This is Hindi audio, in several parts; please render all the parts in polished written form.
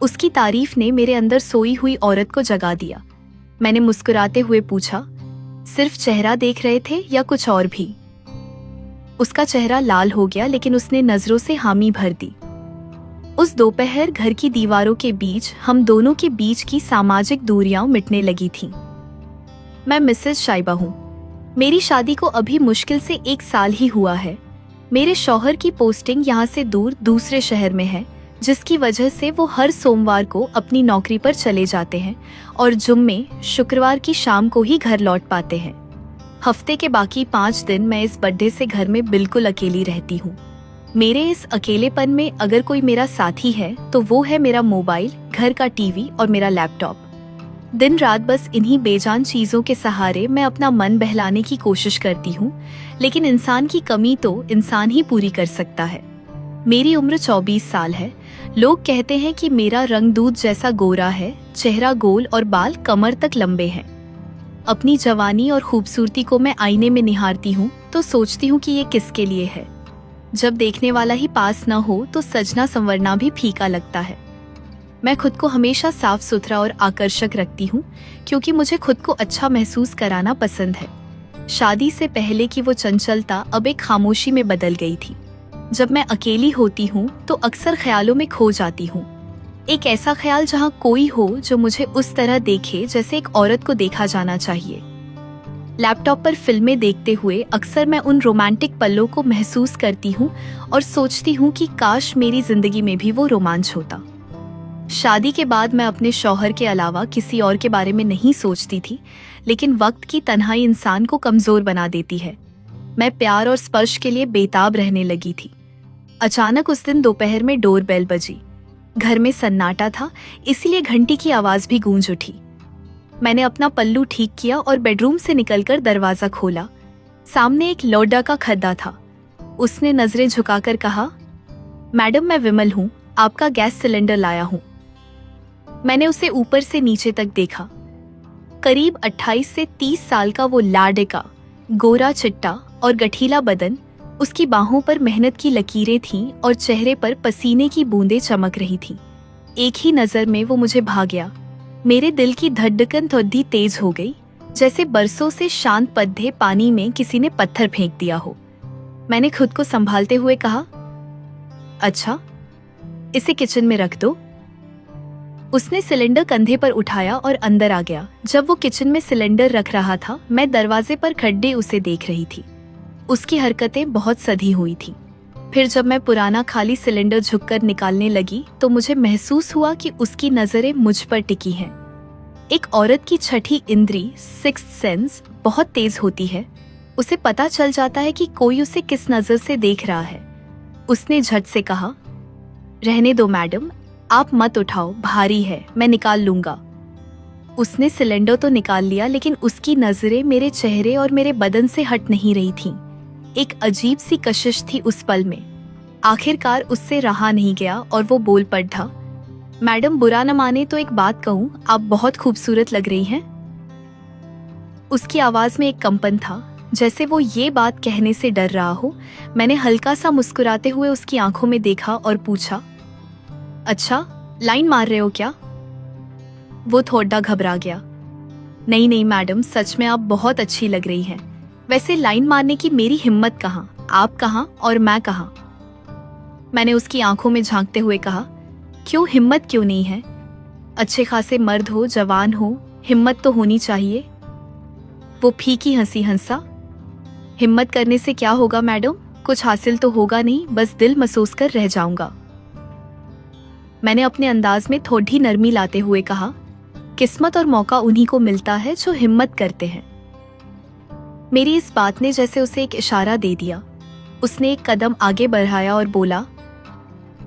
उसकी तारीफ ने मेरे अंदर सोई हुई औरत को जगा दिया। मैंने मुस्कुराते हुए पूछा, सिर्फ चेहरा देख रहे थे या कुछ और भी? उसका चेहरा लाल हो गया, लेकिन उसने नजरों से हामी भर दी। उस दोपहर घर की दीवारों के बीच हम दोनों के बीच की सामाजिक दूरियां मिटने लगी थीं। मैं मिसेस शाइबा हूँ। मेरी शादी को अभी मुश्किल से 1 साल ही हुआ है। मेरे शौहर की पोस्टिंग यहाँ से दूर दूसरे शहर में है, जिसकी वजह से वो हर सोमवार को अपनी नौकरी पर चले जाते हैं और जुम्मे शुक्रवार की शाम को ही घर लौट पाते हैं। हफ्ते के बाकी 5 दिन मैं इस बड्ढे से घर में बिल्कुल अकेली रहती हूँ। मेरे इस अकेलेपन में अगर कोई मेरा साथी है तो वो है मेरा मोबाइल, घर का टीवी और मेरा लैपटॉप। दिन रात बस इन्हीं बेजान चीजों के सहारे मैं अपना मन बहलाने की कोशिश करती हूँ, लेकिन इंसान की कमी तो इंसान ही पूरी कर सकता है। मेरी उम्र 24 साल है। लोग कहते हैं कि मेरा रंग दूध जैसा गोरा है, चेहरा गोल और बाल कमर तक लंबे हैं। अपनी जवानी और खूबसूरती को मैं आईने में निहारती हूँ तो सोचती हूँ कि ये किसके लिए है। जब देखने वाला ही पास न हो तो सजना संवरना भी फीका लगता है। मैं खुद को हमेशा साफ सुथरा और आकर्षक रखती हूँ, क्योंकि मुझे खुद को अच्छा महसूस कराना पसंद है। शादी से पहले की वो चंचलता अब एक खामोशी में बदल गई थी। जब मैं अकेली होती हूँ तो अक्सर ख्यालों में खो जाती हूँ। एक ऐसा ख्याल जहाँ कोई हो जो मुझे उस तरह देखे जैसे एक औरत को देखा जाना चाहिए। लैपटॉप पर फिल्में देखते हुए अक्सर मैं उन रोमांटिक पलों को महसूस करती हूँ और सोचती हूँ कि काश मेरी जिंदगी में भी वो रोमांच होता। शादी के बाद मैं अपने शौहर के अलावा किसी और के बारे में नहीं सोचती थी, लेकिन वक्त की तन्हाई इंसान को कमजोर बना देती है। मैं प्यार और स्पर्श के लिए बेताब रहने लगी थी। अचानक उस दिन दोपहर में डोरबेल बजी। घर में सन्नाटा था, इसीलिए घंटी की आवाज भी गूंज उठी। मैंने अपना पल्लू ठीक किया और बेडरूम से निकलकर दरवाजा खोला। सामने एक लौंडा का खद्दा था। उसने नजरें झुकाकर कहा, मैडम मैं विमल हूँ, आपका गैस सिलेंडर लाया हूँ। मैंने उसे ऊपर से नीचे तक देखा। करीब 28 से 30 साल का वो लाडिका, गोरा चिट्टा और गठीला बदन, उसकी बाहों पर मेहनत की लकीरें थीं और चेहरे पर पसीने की बूंदें चमक रही थीं। एक ही नजर में वो मुझे भा गया। मेरे दिल की धड़कन थोड़ी तेज हो गई, जैसे बरसों से शांत पद्धे पानी में किसी ने पत्थर फेंक दिया हो। मैंने खुद को संभालते हुए कहा, अच्छा, इसे किचन में रख दो। उसने सिलेंडर कंधे पर उठाया और अंदर आ गया। जब वो किचन में सिलेंडर रख रहा था, मैं दरवाजे पर खड़े उसे देख रही थी। उसकी हरकतें बहुत सधी हुई थीं। फिर जब मैं पुराना खाली सिलेंडर झुककर निकालने लगी तो मुझे महसूस हुआ कि उसकी नजरें मुझ पर टिकी हैं। एक औरत की छठी इंद्री, सिक्स्थ सेंस, बहुत तेज होती है। उसे पता चल जाता है कि कोई उसे किस नजर से देख रहा है। उसने झट से कहा, रहने दो मैडम, आप मत उठाओ, भारी है, मैं निकाल लूंगा। उसने सिलेंडर तो निकाल लिया, लेकिन उसकी नजरें मेरे चेहरे और मेरे बदन से हट नहीं रही थीं। एक अजीब सी कशिश थी उस पल में। आखिरकार उससे रहा नहीं गया और वो बोल पड़ा, मैडम बुरा न माने तो एक बात कहूँ, आप बहुत खूबसूरत लग रही हैं। उसकी आवाज में एक कंपन था, जैसे वो ये बात कहने से डर रहा हो। मैंने हल्का सा मुस्कुराते हुए उसकी आंखों में देखा और पूछा, अच्छा, लाइन मार रहे हो क्या? वो थोड़ा घबरा गया। नहीं नहीं मैडम, सच में आप बहुत अच्छी लग रही हैं। वैसे लाइन मारने की मेरी हिम्मत कहाँ, आप कहाँ और मैं कहाँ? मैंने उसकी आंखों में झांकते हुए कहा, क्यों, हिम्मत क्यों नहीं है? अच्छे खासे मर्द हो, जवान हो, हिम्मत तो होनी चाहिए। वो फीकी हंसी हंसा। हिम्मत करने से क्या होगा मैडम, कुछ हासिल तो होगा नहीं, बस दिल मसोस कर रह जाऊंगा। मैंने अपने अंदाज में थोड़ी नरमी लाते हुए कहा, किस्मत और मौका उन्हीं को मिलता है जो हिम्मत करते हैं। मेरी इस बात ने जैसे उसे एक इशारा दे दिया। उसने एक कदम आगे बढ़ाया और बोला,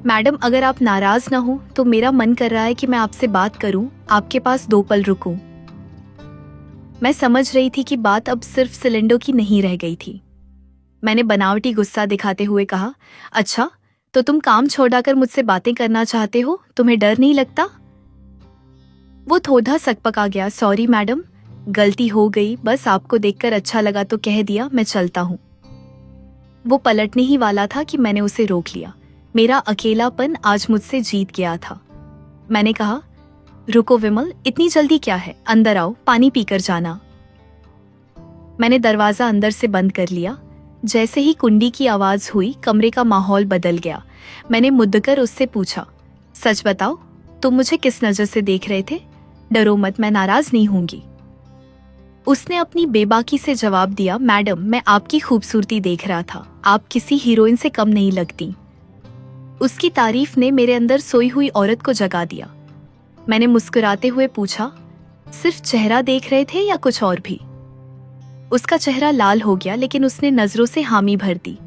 मैडम अगर आप नाराज ना हो तो मेरा मन कर रहा है कि मैं आपसे बात करूं, आपके पास 2 पल रुकूं। मैं समझ रही थी कि बात अब सिर्फ सिलेंडर की नहीं रह गई थी। मैंने बनावटी गुस्सा दिखाते हुए कहा, अच्छा, तो तुम काम छोड़ाकर मुझसे बातें करना चाहते हो, तुम्हें डर नहीं लगता? वो थोड़ा सकपका गया, सॉरी मैडम, गलती हो गई, बस आपको देखकर अच्छा लगा तो कह दिया, मैं चलता हूँ। वो पलटने ही वाला था कि मैंने उसे रोक लिया। मेरा अकेलापन आज मुझसे जीत गया था। मैंने कहा, रुको विमल, इतनी जल्दी क्या है, अंदर आओ, पानी पीकर जाना। मैंने दरवाजा अंदर से बंद कर लिया। जैसे ही कुंडी की आवाज हुई, कमरे का माहौल बदल गया। मैंने मुद्दकर उससे पूछा, सच बताओ, तुम मुझे किस नजर से देख रहे थे? डरो मत, मैं नाराज नहीं होंगी। उसने अपनी बेबाकी से जवाब दिया, मैडम, मैं आपकी खूबसूरती देख रहा था, आप किसी हीरोइन से कम नहीं लगती। उसकी तारीफ ने मेरे अंदर सोई हुई औरत को जगा दिया। मैंने मुस्कुराते हुए पूछा, सिर्फ चेहरा देख रहे थे या कुछ और भी? उसका चेहरा लाल हो गया, लेकिन उसने नजरों से हामी भर दी।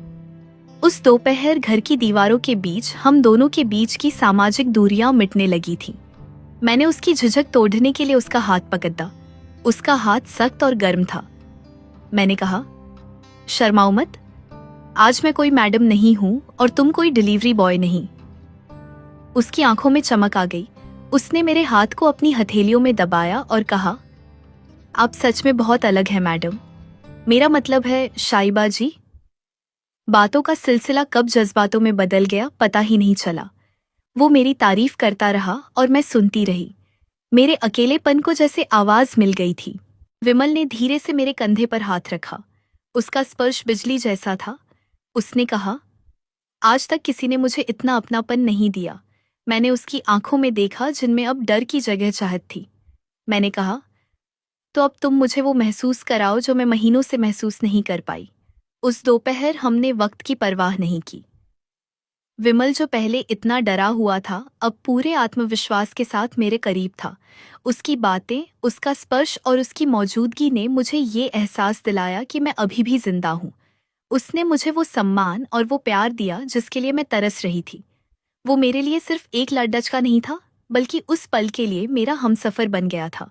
उस दोपहर घर की दीवारों के बीच हम दोनों के बीच की सामाजिक दूरियां मिटने लगी थीं। मैंने उसकी झिझक तोड़ने के लिए उसका हाथ पकड़ा। उसका हाथ सख्त और गर्म था। मैंने कहा, शर्माओ मत, आज मैं कोई मैडम नहीं हूं और तुम कोई डिलीवरी बॉय नहीं। उसकी आंखों में चमक आ गई। उसने मेरे हाथ को अपनी हथेलियों में दबाया और कहा, आप सच में बहुत अलग हैं मैडम। मेरा मतलब है शाइबा जी। बातों का सिलसिला कब जज्बातों में बदल गया पता ही नहीं चला। वो मेरी तारीफ करता रहा और मैं सुनती रही। मेरे अकेलेपन को जैसे आवाज मिल गई थी। विमल ने धीरे से मेरे कंधे पर हाथ रखा। उसका स्पर्श बिजली जैसा था। उसने कहा, आज तक किसी ने मुझे इतना अपनापन नहीं दिया। मैंने उसकी आंखों में देखा जिनमें अब डर की जगह चाहत थी। मैंने कहा, तो अब तुम मुझे वो महसूस कराओ जो मैं महीनों से महसूस नहीं कर पाई। उस दोपहर हमने वक्त की परवाह नहीं की। विमल जो पहले इतना डरा हुआ था, अब पूरे आत्मविश्वास के साथ मेरे करीब था। उसकी बातें, उसका स्पर्श और उसकी मौजूदगी ने मुझे ये एहसास दिलाया कि मैं अभी भी जिंदा हूँ। उसने मुझे वो सम्मान और वो प्यार दिया जिसके लिए मैं तरस रही थी। वो मेरे लिए सिर्फ एक लड़डच का नहीं था, बल्कि उस पल के लिए मेरा हमसफर बन गया था।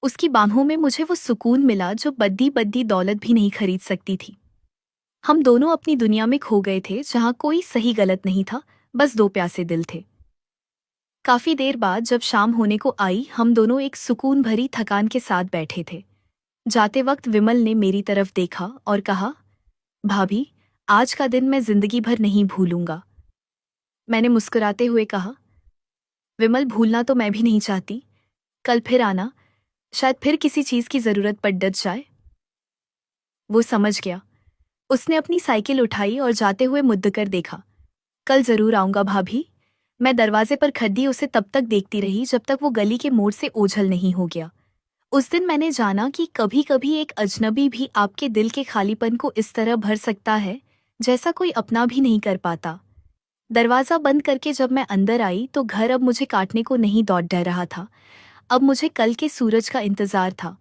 उसकी बाहों में मुझे वो सुकून मिला जो बद्दी बद्दी दौलत भी नहीं खरीद सकती थी। हम दोनों अपनी दुनिया में खो गए थे, जहां कोई सही गलत नहीं था, बस दो प्यासे दिल थे। काफी देर बाद जब शाम होने को आई, हम दोनों एक सुकून भरी थकान के साथ बैठे थे। जाते वक्त विमल ने मेरी तरफ देखा और कहा, भाभी, आज का दिन मैं जिंदगी भर नहीं भूलूंगा। मैंने मुस्कुराते हुए कहा, विमल, भूलना तो मैं भी नहीं चाहती। कल फिर आना, शायद फिर किसी चीज की जरूरत पड़ डट जाए। वो समझ गया। उसने अपनी साइकिल उठाई और जाते हुए मुद्दकर देखा। कल जरूर आऊंगा भाभी। मैं दरवाजे पर खड़ी उसे तब तक देखती रही जब तक वो गली के मोड़ से ओझल नहीं हो गया। उस दिन मैंने जाना कि कभी कभी एक अजनबी भी आपके दिल के खालीपन को इस तरह भर सकता है जैसा कोई अपना भी नहीं कर पाता। दरवाजा बंद करके जब मैं अंदर आई तो घर अब मुझे काटने को नहीं दौड़ डर रहा था। अब मुझे कल के सूरज का इंतजार था।